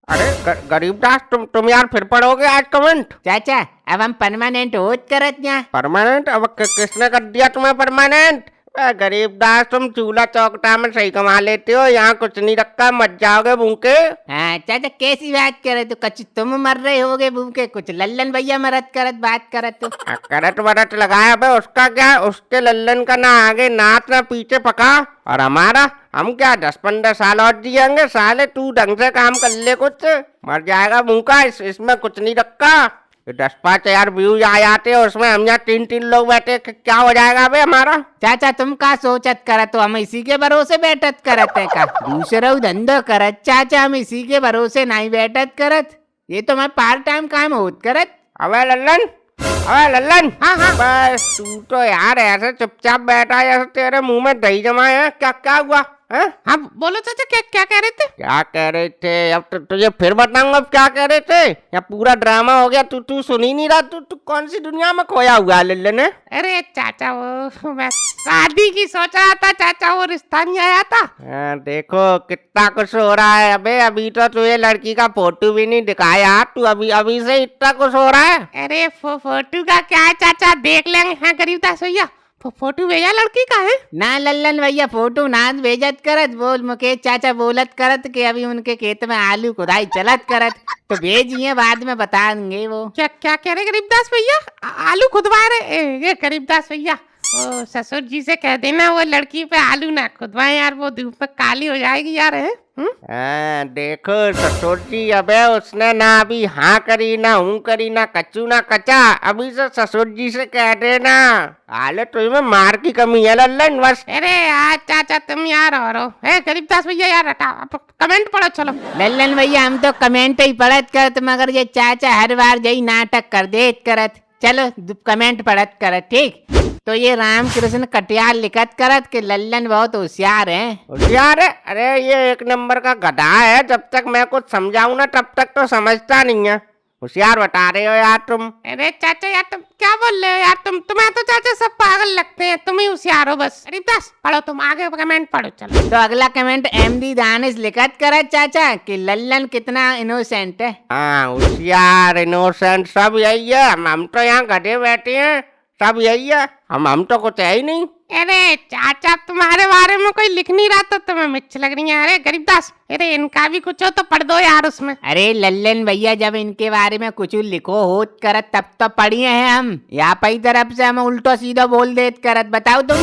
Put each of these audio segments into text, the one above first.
अरे गरीबदास, तुम यार फिर पढ़ोगे आज कमेंट? चाचा अब हम परमानेंट होत करत यहाँ। परमानेंट? अब किसने कर दिया तुम्हें परमानेंट? गरीबदास, तुम चूल्हा चौकटा में सही कमा लेते हो, यहाँ कुछ नहीं रखा, मर जाओगे भूखे। हाँ चाचा कैसी बात करे तो कच तुम मर रहे होगे भूखे, कुछ लल्लन भैया मरत करत बात करत तो। करट वरट लगाया बे, उसका क्या? उसके लल्लन का ना आगे नाच ना पीछे पका। और हमारा, हम क्या 10-15 साल और जिएंगे? साले तू ढंग से काम कर ले, कुछ मर जाएगा भूखा। इसमें कुछ नहीं रखा। 10-5 हजार व्यूज आ जाते हैं, उसमें हम यहाँ 3-3 लोग बैठे, क्या हो जाएगा बे हमारा? चाचा तुम का सोचत करत हो, हम इसी के भरोसे बैठत करत है का? दूसरा धंधो करत चाचा, हम इसी के भरोसे नहीं बैठत करत। ये तो मैं पार्ट टाइम काम होत करत। अबे लल्लन, अबे लल्लन। हाँ हाँ, बस तू तो यार ऐसे चुपचाप बैठा है जैसे तेरे मुंह में दही जमा है। क्या क्या हुआ है? हाँ बोलो चाचा, क्या क्या कह रहे थे? क्या कह रहे थे? अब तुझे फिर बताऊंगा अब क्या कह रहे थे। या पूरा ड्रामा हो गया, तू सुन ही नहीं रहा। तू कौन सी दुनिया में खोया हुआ है लल्लन? अरे चाचा वो मैं शादी की सोच रहा था चाचा, वो रिश्ता नहीं आया था। देखो कितना कुछ हो रहा है। अबे अभी तो तुझे लड़की का फोटो भी नहीं दिखाया, तू अभी अभी से इतना कुछ हो रहा है। अरे फोटो का क्या है चाचा, देख लेंगे। हाँ गरीबदास भैया, फोटो भेजा लड़की का है ना लल्लन भैया, फोटो ना भेजत करत। बोल मुकेश चाचा बोलत करत कि अभी उनके खेत में आलू खुदाई चलत करत, तो भेजिए बाद में बता देंगे वो। क्या क्या कह रहे गरीबदास भैया? आलू खुदवा रहे? ये गरीबदास भैया, ओ ससुर जी से कह देना वो लड़की पे आलू ना खुदवाए यार, वो धूप में काली हो जाएगी यार। है देखो ससुर जी, अबे उसने ना अभी हाँ करी, ना हूँ करी, ना कच्चू ना कचा। अभी से ससुर जी से कह देना। हालत तुम्हें मार की कमी है लल्लन बस। अरे यार चाचा तुम यार और हो। गरीबदास भैया यार हटा, कमेंट पढ़ो चलो। लल्लन भैया हम तो कमेंट ही पढ़त करत, मगर ये चाचा हर बार यही नाटक कर देत करत। चलो कमेंट पढ़त करत ठीक। तो ये रामकृष्ण कटियार लिखत करत कि लल्लन बहुत होशियार है। होशियार है? अरे ये एक नंबर का गधा है, जब तक मैं कुछ समझाऊं ना तब तक तो समझता नहीं है। होशियार बता रहे हो यार तुम। अरे चाचा यार तुम क्या बोल रहे हो यार? तुम्हें तो चाचा सब पागल लगते हैं, तुम ही होशियार हो बस। गरीबदास पढ़ो, तुम आगे कमेंट पढ़ो चलो। तो अगला कमेंट एमडी दानिश लिखत करत चाचा कि लल्लन कितना इनोसेंट है। हाँ होशियार इनोसेंट सब यही है। हम तो यहाँ गधे बैठे हैं, सब यही है। हम तो कुछ है ही नहीं। अरे चाचा तुम्हारे बारे में कोई लिख नहीं रहा तो तुम्हें मिर्च लग रही है। अरे गरीबदास, अरे इनका भी कुछ हो तो पढ़ दो यार उसमें। अरे लल्लन भैया जब इनके बारे में कुछ लिखो होत करत तब तो पढ़िए हैं हम। यहाँ पई तरफ से हम उल्टो सीधा बोल देत करत। बताओ तुम।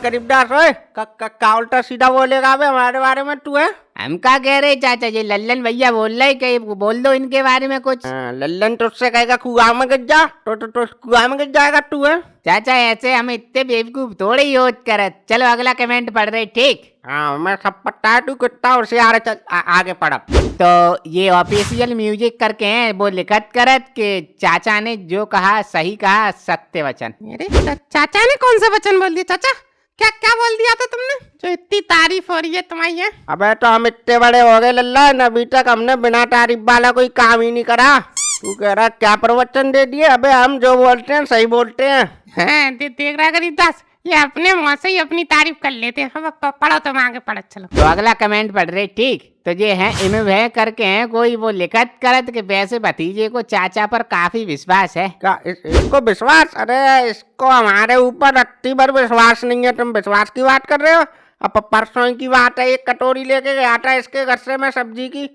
गरीबदास ओए, का उल्टा सीधा बोलेगा बे हमारे बारे में तू? है हम क्या कह रहे चाचा जी, लल्लन भैया बोल रहे कि बोल दो इनके बारे में कुछ। लल्लन तुझसे कहेगा कुआं में गिर जा तो कुआं में गिर जाएगा तू। है चाचा ऐसे हम इतने बेवकूफ थोड़े ही होत करत। चलो अगला कमेंट पढ़ रहे ठीक। हाँ मैं सब पता है, तू कितना होशियार है। चल आगे पढ़। तो ये ऑफिशियल म्यूजिक करके हैं, वो लिखत करत कि चाचा ने जो कहा सही कहा, सत्य वचन। अरे चाचा ने कौन सा वचन बोल दिया चाचा? क्या क्या बोल दिया था तुमने जो इतनी तारीफ हो रही है तुम्हारी? है अबे तो हम इतने बड़े हो गए लल्लन, अभी तक हमने बिना तारीफ वाला कोई काम ही नहीं करा। तू कह रहा क्या प्रवचन दे दिए? अबे हम जो बोलते हैं सही बोलते हैं। देख रहा गरीबदास, ये अपने मुंह से ही अपनी तारीफ कर लेते हैं। पढ़ो तुम आगे पढ़ो चलो। तो अगला कमेंट पढ़ रहे ठीक। तो ये है इमे वह करके हैं कोई, वो लिखत करत कि वैसे भतीजे को चाचा पर काफी विश्वास है। क्या इसको विश्वास? अरे इसको हमारे ऊपर रत्ती भर विश्वास नहीं है। तुम विश्वास की बात कर रहे हो? अब परसों की बात है, एक कटोरी लेके गया था इसके घर से मैं सब्जी की,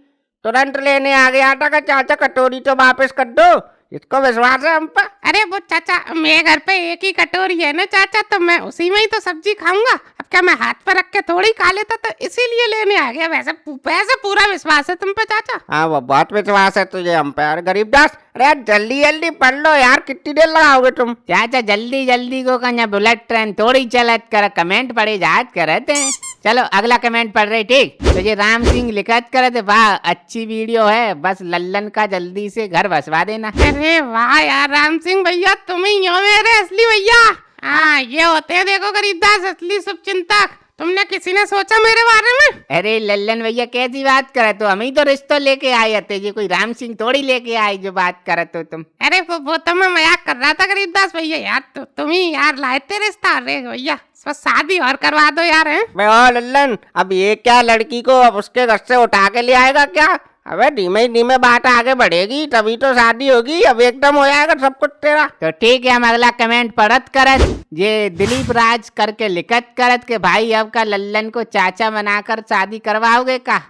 तुरंत लेने आ गया था कि चाचा कटोरी तो वापस कर दो। इसको विश्वास है हम पर? अरे वो चाचा मेरे घर पे एक ही कटोरी है ना चाचा, तो मैं उसी में ही तो सब्जी खाऊंगा। अब क्या मैं हाथ पर रख के थोड़ी खा लेता, तो इसीलिए लेने आ गया। वैसे पूरा विश्वास है तुम पे चाचा। हाँ वो बहुत विश्वास है तुझे हम पे। अरे गरीबदास, अरे जल्दी जल्दी पढ़ लो यार, कितनी देर लगाओगे तुम? चाचा जल्दी जल्दी को कन्या बुलेट ट्रेन थोड़ी चलत कर, कमेंट पढ़े जात करते हैं। चलो अगला कमेंट पढ़ रहे ठीक। तो ये राम सिंह लिखत करते, वाह अच्छी वीडियो है, बस लल्लन का जल्दी से घर बसवा देना। अरे वाह यार राम सिंह भैया, तुम ही हो मेरे असली भैया। हाँ ये होते हैं देखो गरीबदास असली शुभचिंतक। तुमने किसी ने सोचा मेरे बारे में? अरे लल्लन भैया कैसी बात करे, तो हम ही तो रिश्ता लेके आए थे, ये कोई राम सिंह थोड़ी लेके आए जो बात करत हो तुम। अरे वो तो मैं मजाक कर रहा था गरीबदास भैया यार, तुम ही यार लाए थे रिश्ता। अरे भैया बस शादी और करवा दो यार। है मैं लल्लन, अब ये क्या लड़की को अब उसके घर से उठा के ले आएगा क्या? अबे धीमे बात आगे बढ़ेगी तभी तो शादी होगी, अब एकदम हो जाएगा सब कुछ तेरा। तो ठीक है, हम अगला कमेंट पढ़त करत। ये दिलीप राज करके लिखत करत के भाई अब का लल्लन को चाचा बनाकर शादी करवाओगे का?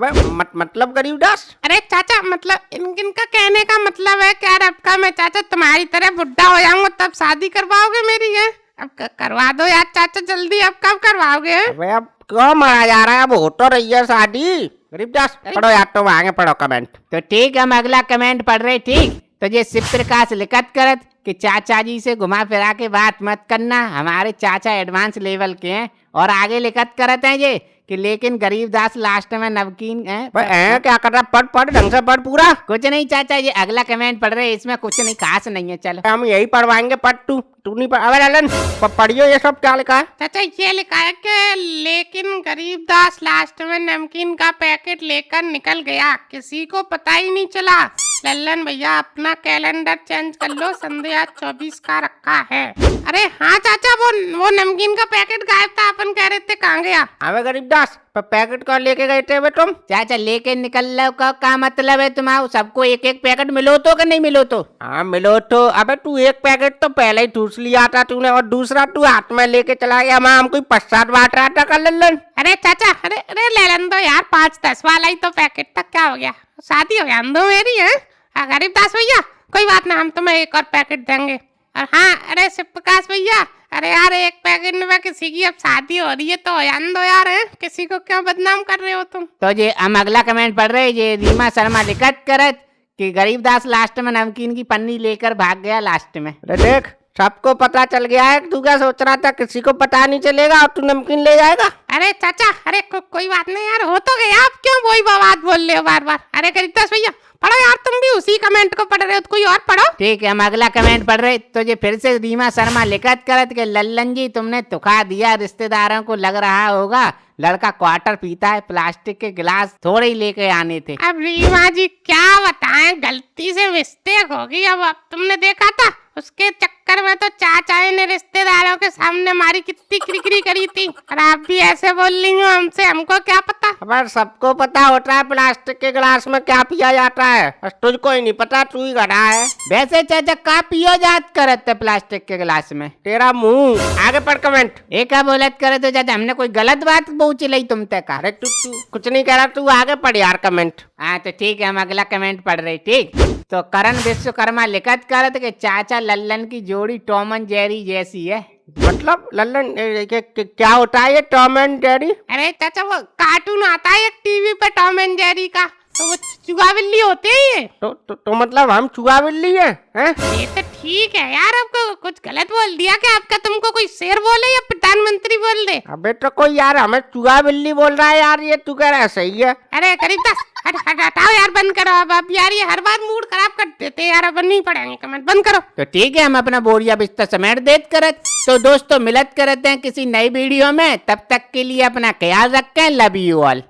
मतलब गरीबदास, अरे चाचा मतलब इनका कहने का मतलब है कि यार अब का मैं चाचा तुम्हारी तरह बुढ़ा हो जाऊंगा तब शादी करवाओगे मेरी है? अब करवा दो यार चाचा जल्दी, अब कब करवाओगे? अबे अब क्यों मरा जा रहा है, अब हो तो रही है शादी। गरीबदास पढ़ो यार, तुम आगे पढ़ो कमेंट। तो ठीक है, हम अगला कमेंट पढ़ रहे। ठीक, तो ये शिव प्रकाश लिखत करत कि चाचा जी से घुमा फिरा के बात मत करना, हमारे चाचा एडवांस लेवल के हैं। और आगे लिखत करत हैं ये कि लेकिन गरीबदास लास्ट में नमकीन है। क्या कर रहा, पढ़ ढंग से पढ़ पूरा। कुछ नहीं चाचा, ये अगला कमेंट पढ़ रहे, इसमें कुछ नहीं खास नहीं है। चलो हम यही पढ़वाएंगे, पढ़ तू नहीं पढ़। अबे ललन पढ़ियो ये सब क्या लिखा है। चाचा ये लिखा है कि लेकिन गरीबदास लास्ट में नमकीन का पैकेट लेकर निकल गया, किसी को पता ही नहीं चला। लल्लन भैया अपना कैलेंडर चेंज कर लो, संध्या 24 का रखा है। अरे हाँ चाचा, वो नमकीन का पैकेट गायब था, अपन कह रहे थे कहाँ गया? अबे गरीबदास पैकेट कौन लेके गए थे तुम? चाचा लेके निकल लो का मतलब है तुम्हारा? सबको एक एक पैकेट मिलो तो कि नहीं मिलो तो? हाँ मिलो तो। अबे तू एक पैकेट तो पहले ही ठूस लिया था तूने, और दूसरा तू हाथ में लेके चला गया। मैं हमको पश्चात बांट रहा था कर लल्लन। अरे चाचा, अरे अरे लेलन दो यार, 5-10 वाला ही तो पैकेट तक क्या हो गया, शादी हो गया दो मेरी है। गरीबदास भैया कोई बात ना, हम तुम्हें एक और पैकेट देंगे। और हाँ अरे शिव प्रकाश भैया, अरे यार एक पैकेट में किसी की अब शादी हो रही है तो यान दो यार, है किसी को क्यों बदनाम कर रहे हो तुम? तो ये हम अगला कमेंट पढ़ रहे, ये रीमा शर्मा लिखत करत कि गरीबदास लास्ट में नमकीन की पन्नी लेकर भाग गया लास्ट में। अरे देख सबको पता चल गया है, तू क्या सोच रहा था किसी को पता नहीं चलेगा और तू नमकीन ले जाएगा। अरे चाचा, अरे कोई बात नहीं यार, हो तो गया, आप क्यों वही बात बोल रहे हो बार बार? अरे गरीबदास भैया पढ़ो यार, तुम भी उसी कमेंट को पढ़ रहे हो तो कोई और पढ़ो। ठीक है, हम अगला कमेंट पढ़ रहे, तो ये फिर से रीमा शर्मा लिखत करत के लल्लन जी तुमने धोखा दिया, रिश्तेदारों को लग रहा होगा लड़का क्वार्टर पीता है, प्लास्टिक के गिलास थोड़े ही लेके आने थे। अब रीमा जी क्या बताएं, गलती से मिस्टेक होगी। अब तुमने देखा था उसके चक्कर में तो चाचा ने रिश्तेदारों के सामने हमारी कितनी किरकिरी करी थी, और आप भी ऐसे बोल रही हो हमसे, हमको क्या पता? अब सबको पता होता है प्लास्टिक के गिलास में क्या पिया जाता है, बस तुझको ही नहीं पता, तू ही गधा है। वैसे चाचा का पियो जात करत थे प्लास्टिक के गिलास में? तेरा मुंह। आगे पढ़ कमेंट। एक बोलत करे तो चाचा हमने कोई गलत बात पहुंच ली तुम तक? अरे तू कुछ नहीं कह रहा, तू आगे पढ़ यार कमेंट। हाँ तो ठीक है, हम अगला कमेंट पढ़ रहे। ठीक, तो करण विश्वकर्मा लिखत करत के चाचा लल्लन की जोड़ी टॉम एंड जेरी जैसी है। मतलब लल्लन क्या होता है ये टॉम एंड जेरी? अरे चाचा वो कार्टून आता है एक टीवी पे टॉम एंड जेरी का, तो वो चूहा बिल्ली होते हैं ये। तो मतलब हम चूहा बिल्ली हैं? ये तो ठीक है यार, आपको कुछ गलत बोल दिया क्या? आपका तुमको कोई शेर बोले या प्रधानमंत्री बोल दे? अबे तो कोई यार हमें चूहा बिल्ली बोल रहा है यार, ये तू कह रहा है सही है। अरे गरीबदास हटाओ यार, बंद करो अब यार, ये हर बार मूड खराब कर देते यार, अब नहीं पढ़ेंगे कमेंट, बंद करो। तो ठीक है, हम अपना बोरिया बिस्तर समेट देत करत। तो दोस्तों मिलत करते हैं किसी नई वीडियो में, तब तक के लिए अपना ख्याल रखें। Love you all.